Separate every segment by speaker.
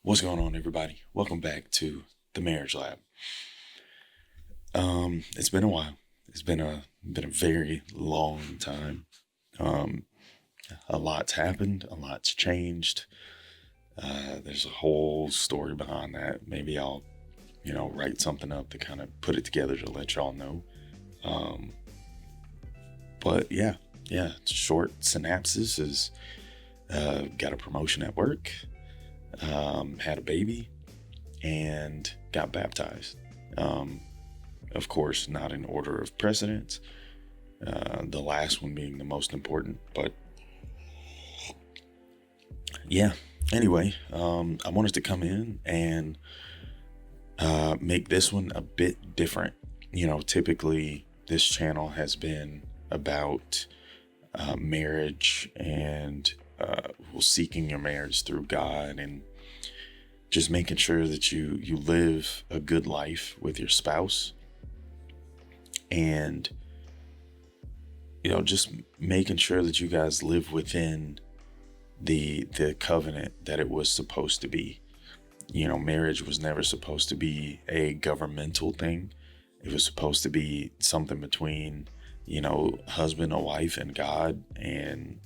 Speaker 1: What's going on, everybody? Welcome back to the Marriage Lab. It's been a while. It's been a very long time. Um, a lot's happened. A lot's changed. There's a whole story behind that. Maybe I'll, write something up to kind of put it together to let y'all know. Um, but yeah, short synopsis is got a promotion at work. Had a baby and got baptized. Of course, not in order of precedence, the last one being the most important, but yeah. Anyway, I wanted to come in and make this one a bit different. Typically this channel has been about marriage and seeking your marriage through God and just making sure that you live a good life with your spouse, and just making sure that you guys live within the covenant that it was supposed to be. Marriage was never supposed to be a governmental thing. It was supposed to be something between husband or wife and God. And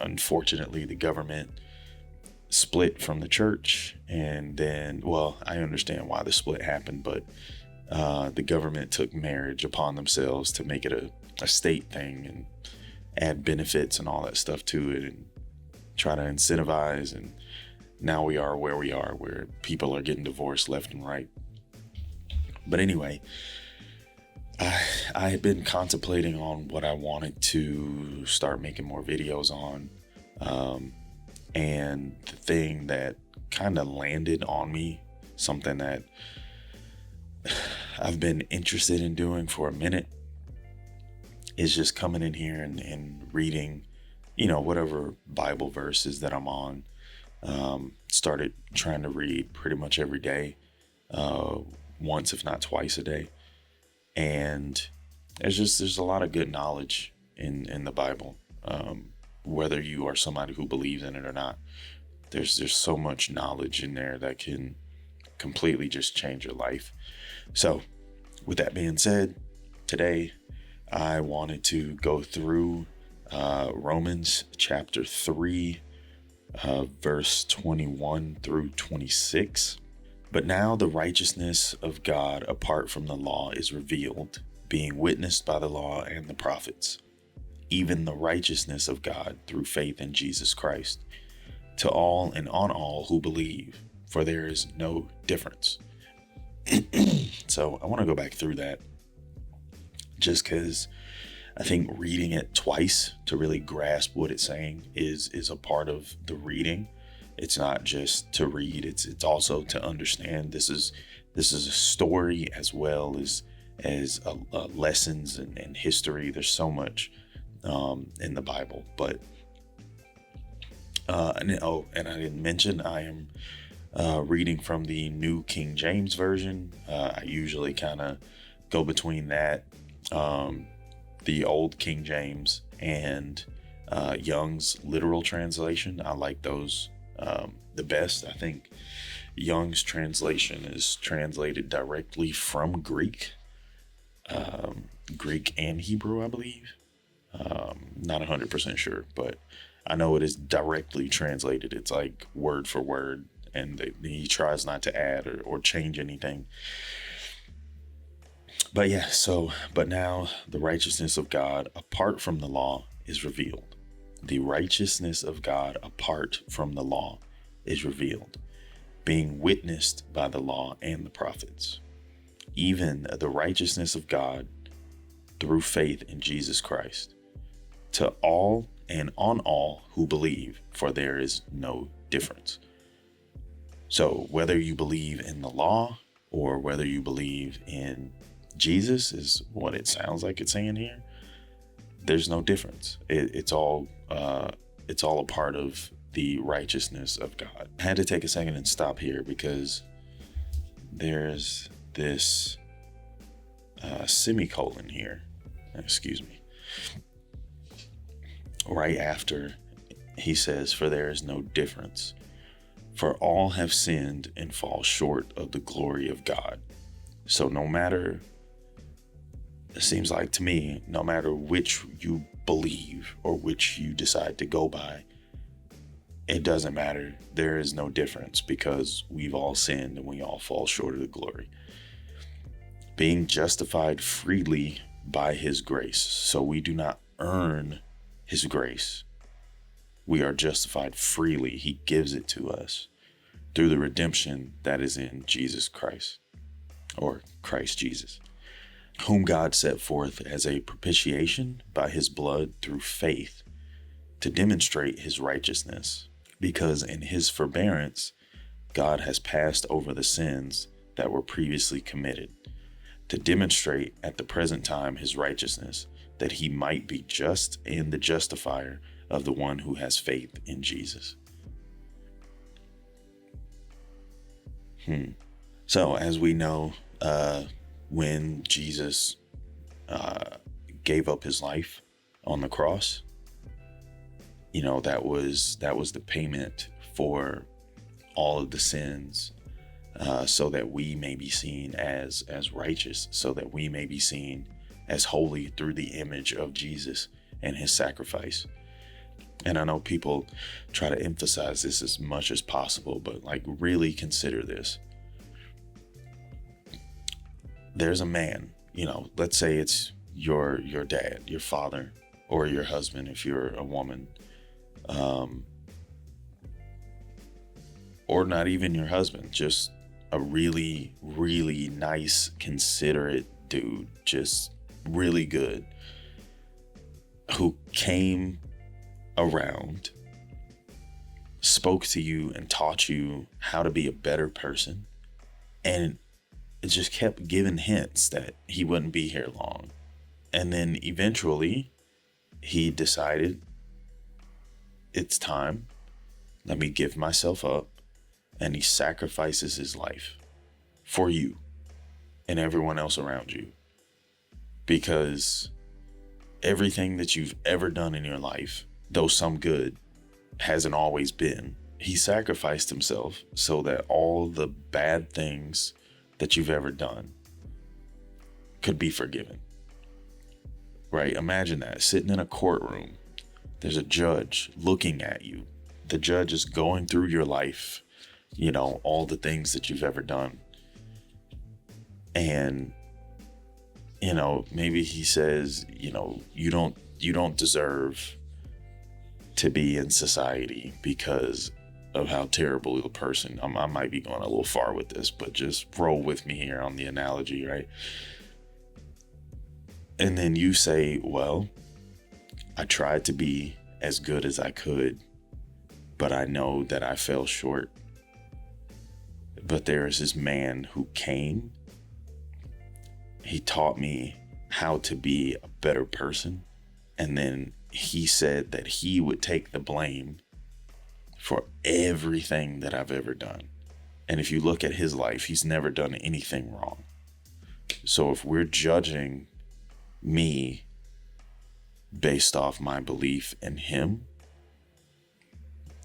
Speaker 1: unfortunately, the government split from the church, and then, well, I understand why the split happened, but the government took marriage upon themselves to make it a state thing and add benefits and all that stuff to it and try to incentivize. And now we are where we are, where people are getting divorced left and right. But anyway, I had been contemplating on what I wanted to start making more videos on. And the thing that kind of landed on me, something that I've been interested in doing for a minute, is just coming in here and reading, whatever Bible verses that I'm on. Started trying to read pretty much every day, once if not twice a day. And there's a lot of good knowledge in the Bible. Whether you are somebody who believes in it or not, there's so much knowledge in there that can completely just change your life. So with that being said, today I wanted to go through Romans chapter 3, verse 21 through 26. But now the righteousness of God apart from the law is revealed, being witnessed by the law and the prophets, even the righteousness of God through faith in Jesus Christ, to all and on all who believe, for there is no difference. So I want to go back through that just because I think reading it twice to really grasp what it's saying is a part of the reading. It's not just to read, it's also to understand. This is a story as well as lessons and history. There's so much in the Bible. But and I didn't mention I am reading from the New King James Version. I usually kind of go between that, the Old King James, and Young's literal translation. I like those the best. I think Young's translation is translated directly from Greek and Hebrew, I believe. Not 100% sure, but I know it is directly translated. It's like word for word, and he tries not to add or change anything. But yeah, but now the righteousness of God apart from the law is revealed. The righteousness of God apart from the law is revealed, being witnessed by the law and the prophets, even the righteousness of God through faith in Jesus Christ, to all and on all who believe, for there is no difference. So whether you believe in the law or whether you believe in Jesus, is what it sounds like it's saying here, there's no difference. It's all a part of the righteousness of God. I had to take a second and stop here because there's this semicolon here, excuse me, right after he says, for there is no difference. For all have sinned and fall short of the glory of God. So no matter, it seems like to me, no matter which you believe or which you decide to go by, it doesn't matter. There is no difference, because we've all sinned and we all fall short of the glory. Being justified freely by his grace. So we do not earn his grace. We are justified freely. He gives it to us through the redemption that is in Jesus Christ, or Christ Jesus, whom God set forth as a propitiation by his blood through faith, to demonstrate his righteousness, because in his forbearance God has passed over the sins that were previously committed, to demonstrate at the present time his righteousness, that he might be just and the justifier of the one who has faith in Jesus. So as we know, when Jesus gave up his life on the cross, that was the payment for all of the sins, so that we may be seen as righteous, so that we may be seen as holy through the image of Jesus and his sacrifice. And I know people try to emphasize this as much as possible, but really consider this. There's a man, let's say it's your dad, your father, or your husband if you're a woman, or not even your husband, just a really, really nice, considerate dude, just really good, who came around, spoke to you and taught you how to be a better person, and it just kept giving hints that he wouldn't be here long. And then eventually he decided, it's time, let me give myself up, and he sacrifices his life for you and everyone else around you, because everything that you've ever done in your life, though some good, hasn't always been. He sacrificed himself so that all the bad things that you've ever done could be forgiven. Right? Imagine that, sitting in a courtroom. There's a judge looking at you. The judge is going through your life, all the things that you've ever done. And, maybe he says, you don't deserve to be in society because of how terrible of a person. I might be going a little far with this, but just roll with me here on the analogy, right? And then you say, well, I tried to be as good as I could, but I know that I fell short. But there is this man who came. He taught me how to be a better person. And then he said that he would take the blame for everything that I've ever done. And if you look at his life, he's never done anything wrong. So if we're judging me based off my belief in him,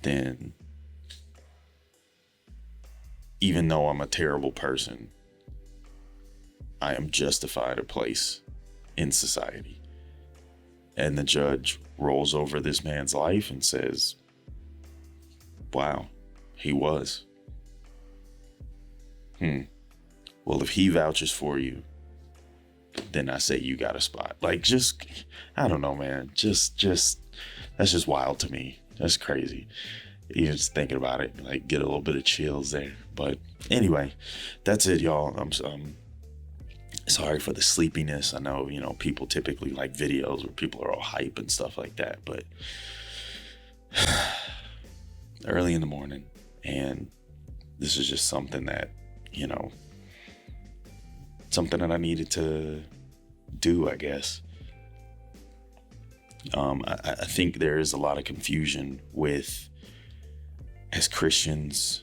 Speaker 1: then even though I'm a terrible person, I am justified a place in society. And the judge rolls over this man's life and says, wow, he was. Well, if he vouches for you, then I say you got a spot. I don't know, man. Just that's just wild to me. That's crazy. Even just thinking about it, get a little bit of chills there. But anyway, that's it, y'all. I'm sorry for the sleepiness. I know, people typically like videos where people are all hype and stuff like that, but early in the morning, and this is just something that, something that I needed to do, I guess. I think there is a lot of confusion with, as Christians,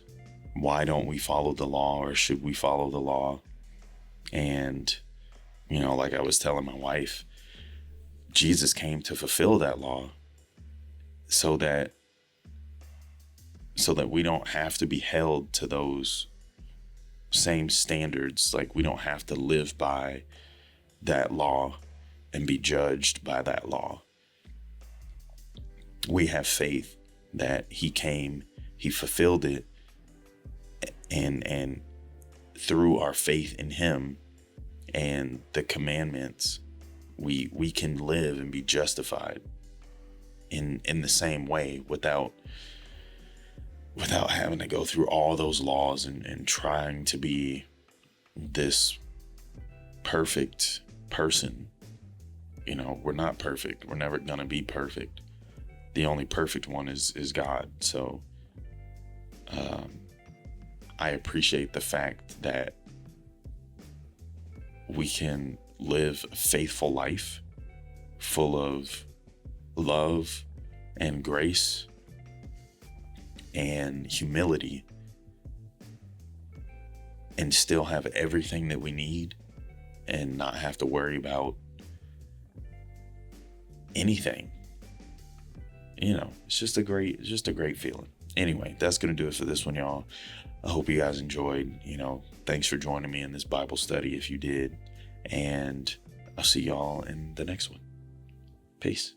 Speaker 1: why don't we follow the law, or should we follow the law? And, like I was telling my wife, Jesus came to fulfill that law so that so that we don't have to be held to those same standards. Like, we don't have to live by that law and be judged by that law. We have faith that he came, he fulfilled it, and through our faith in him and the commandments, we can live and be justified in the same way without having to go through all those laws and trying to be this perfect person. You know, we're not perfect. We're never gonna be perfect. The only perfect one is God. So I appreciate the fact that we can live a faithful life full of love and grace and humility, and still have everything that we need and not have to worry about anything. You know, it's just a great feeling. Anyway, that's going to do it for this one, y'all. I hope you guys enjoyed. You know, thanks for joining me in this Bible study if you did. And I'll see y'all in the next one. Peace.